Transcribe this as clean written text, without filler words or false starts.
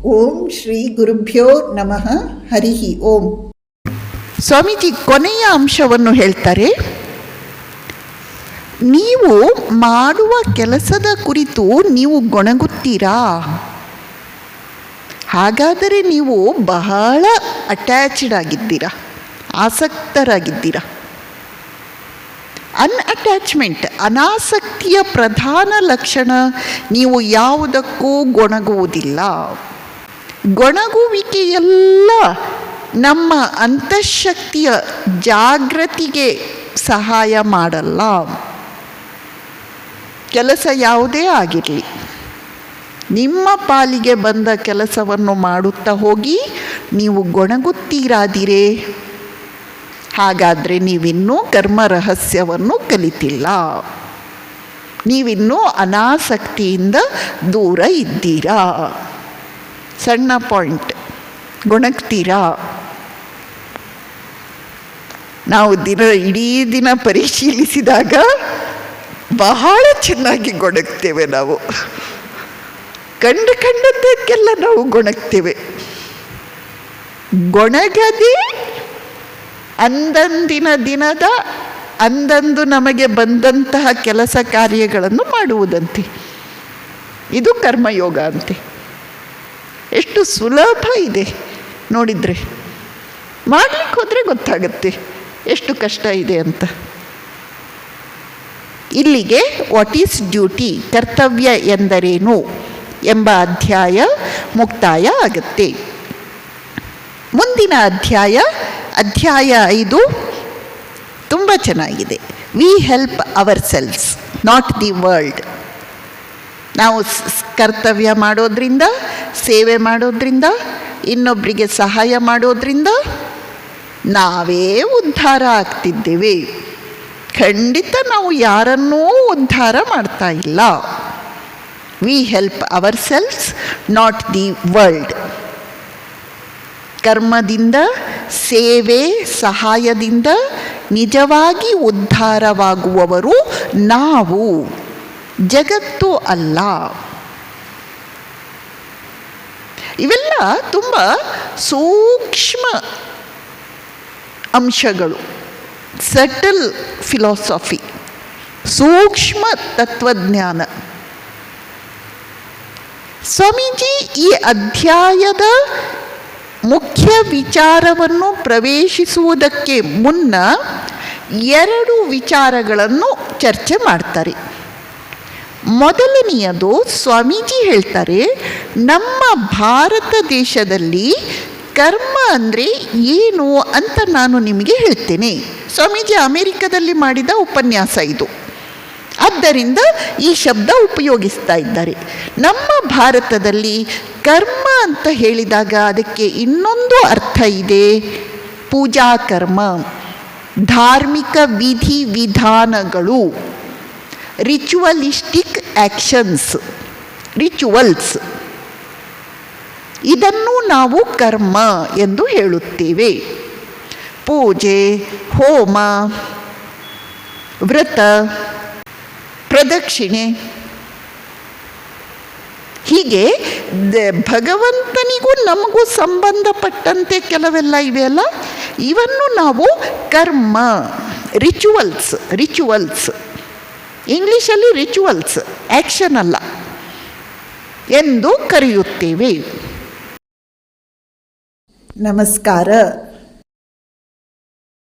ಓಂ ಶ್ರೀ ಗುರುಭ್ಯೋ ನಮಃ. ಹರಿ ಓಂ. ಸ್ವಾಮೀಜಿ ಕೊನೆಯ ಅಂಶವನ್ನು ಹೇಳ್ತಾರೆ, ನೀವು ಮಾಡುವ ಕೆಲಸದ ಕುರಿತು ನೀವು ಗೊಣಗುತ್ತೀರಾ? ಹಾಗಾದರೆ ನೀವು ಬಹಳ ಅಟ್ಯಾಚ್ಡ್ ಆಗಿದ್ದೀರಾ, ಆಸಕ್ತರಾಗಿದ್ದೀರಾ. ಅನ್ಅಟ್ಯಾಚ್ಮೆಂಟ್, ಅನಾಸಕ್ತಿಯ ಪ್ರಧಾನ ಲಕ್ಷಣ ನೀವು ಯಾವುದಕ್ಕೂ ಗೊಣಗುವುದಿಲ್ಲ. ಗೊಣಗುವಿಕೆಯೆಲ್ಲ ನಮ್ಮ ಅಂತಃಶಕ್ತಿಯ ಜಾಗೃತಿಗೆ ಸಹಾಯ ಮಾಡಲ್ಲ. ಕೆಲಸ ಯಾವುದೇ ಆಗಿರಲಿ, ನಿಮ್ಮ ಪಾಲಿಗೆ ಬಂದ ಕೆಲಸವನ್ನು ಮಾಡುತ್ತಾ ಹೋಗಿ ನೀವು ಗೊಣಗುತ್ತೀರಾದಿರೇ, ಹಾಗಾದರೆ ನೀವಿನ್ನೂ ಕರ್ಮ ರಹಸ್ಯವನ್ನು ಕಲಿತಿಲ್ಲ, ನೀವಿನ್ನೂ ಅನಾಸಕ್ತಿಯಿಂದ ದೂರ ಇದ್ದೀರಾ. ಸಣ್ಣ ಪಾಯಿಂಟ್, ಗೊಣಗ್ತೀರಾ? ನಾವು ಇಡೀ ದಿನ ಪರಿಶೀಲಿಸಿದಾಗ ಬಹಳ ಚೆನ್ನಾಗಿ ಗೊಣಗ್ತೇವೆ. ನಾವು ಕಂಡದ್ದಕ್ಕೆಲ್ಲ ನಾವು ಗೊಣಗ್ತೇವೆ. ಗೊಣಗದೆ ದಿನದ ಅಂದಂದು ನಮಗೆ ಬಂದಂತಹ ಕೆಲಸ ಕಾರ್ಯಗಳನ್ನು ಮಾಡುವುದಂತೆ. ಇದು ಕರ್ಮಯೋಗ ಅಂತೆ. ಎಷ್ಟು ಸುಲಭ ಇದೆ ನೋಡಿದರೆ, ಮಾಡಲಿಕ್ಕೆ ಹೋದರೆ ಗೊತ್ತಾಗುತ್ತೆ ಎಷ್ಟು ಕಷ್ಟ ಇದೆ ಅಂತ. ಇಲ್ಲಿಗೆ ವಾಟ್ ಈಸ್ ಡ್ಯೂಟಿ, ಕರ್ತವ್ಯ ಎಂದರೇನು ಎಂಬ ಅಧ್ಯಾಯ ಮುಕ್ತಾಯ ಆಗುತ್ತೆ. ಮುಂದಿನ ಅಧ್ಯಾಯ 5 ತುಂಬ ಚೆನ್ನಾಗಿದೆ. V help ourselves, not the world. ನಾವು ಕರ್ತವ್ಯ ಮಾಡೋದ್ರಿಂದ, ಸೇವೆ ಮಾಡೋದ್ರಿಂದ, ಇನ್ನೊಬ್ಬರಿಗೆ ಸಹಾಯ ಮಾಡೋದ್ರಿಂದ ನಾವೇ ಉದ್ಧಾರ ಆಗ್ತಿದ್ದೇವೆ. ಖಂಡಿತ ನಾವು ಯಾರನ್ನೂ ಉದ್ಧಾರ ಮಾಡ್ತಾ ಇಲ್ಲ. We help ourselves, not the world. ಕರ್ಮದಿಂದ, ಸೇವೆ, ಸಹಾಯದಿಂದ ನಿಜವಾಗಿ ಉದ್ಧಾರವಾಗುವವರು ನಾವು, ಜಗತ್ತು ಅಲ್ಲ. ಇವೆಲ್ಲ ತುಂಬ ಸೂಕ್ಷ್ಮ ಅಂಶಗಳು, ಸಟಲ್ ಫಿಲಾಸಫಿ, ಸೂಕ್ಷ್ಮ ತತ್ವಜ್ಞಾನ. ಸ್ವಾಮೀಜಿ ಈ ಅಧ್ಯಾಯದ ಮುಖ್ಯ ವಿಚಾರವನ್ನು ಪ್ರವೇಶಿಸುವುದಕ್ಕೆ ಮುನ್ನ 2 ವಿಚಾರಗಳನ್ನು ಚರ್ಚೆ ಮಾಡ್ತಾರೆ. ಮೊದಲನೆಯದು, ಸ್ವಾಮೀಜಿ ಹೇಳ್ತಾರೆ, ನಮ್ಮ ಭಾರತ ದೇಶದಲ್ಲಿ ಕರ್ಮ ಅಂದರೆ ಏನು ಅಂತ ನಾನು ನಿಮಗೆ ಹೇಳ್ತೇನೆ. ಸ್ವಾಮೀಜಿ ಅಮೆರಿಕದಲ್ಲಿ ಮಾಡಿದ ಉಪನ್ಯಾಸ ಇದು, ಆದ್ದರಿಂದ ಈ ಶಬ್ದ ಉಪಯೋಗಿಸ್ತಾ ಇದ್ದಾರೆ. ನಮ್ಮ ಭಾರತದಲ್ಲಿ ಕರ್ಮ ಅಂತ ಹೇಳಿದಾಗ ಅದಕ್ಕೆ ಇನ್ನೊಂದು ಅರ್ಥ ಇದೆ, ಪೂಜಾ ಕರ್ಮ, ಧಾರ್ಮಿಕ ವಿಧಿ ವಿಧಾನಗಳು, ರಿಚುವಲಿಸ್ಟಿಕ್ ಆ್ಯಕ್ಷನ್ಸ್, ರಿಚುವಲ್ಸ್. ಇದನ್ನು ನಾವು ಕರ್ಮ ಎಂದು ಹೇಳುತ್ತೇವೆ. ಪೂಜೆ, ಹೋಮ, ವ್ರತ, ಪ್ರದಕ್ಷಿಣೆ, ಹೀಗೆ ಭಗವಂತನಿಗೂ ನಮಗೂ ಸಂಬಂಧಪಟ್ಟಂತೆ ಕೆಲವೆಲ್ಲ ಇವೆಯಲ್ಲ, ಇವನ್ನು ನಾವು ಕರ್ಮ, ರಿಚುವಲ್ಸ್, ಇಂಗ್ಲೀಷಲ್ಲಿ ರಿಚುವಲ್ಸ್, ಆ್ಯಕ್ಷನ್ ಅಲ್ಲ, ಎಂದು ಕರೆಯುತ್ತೇವೆ. ನಮಸ್ಕಾರ.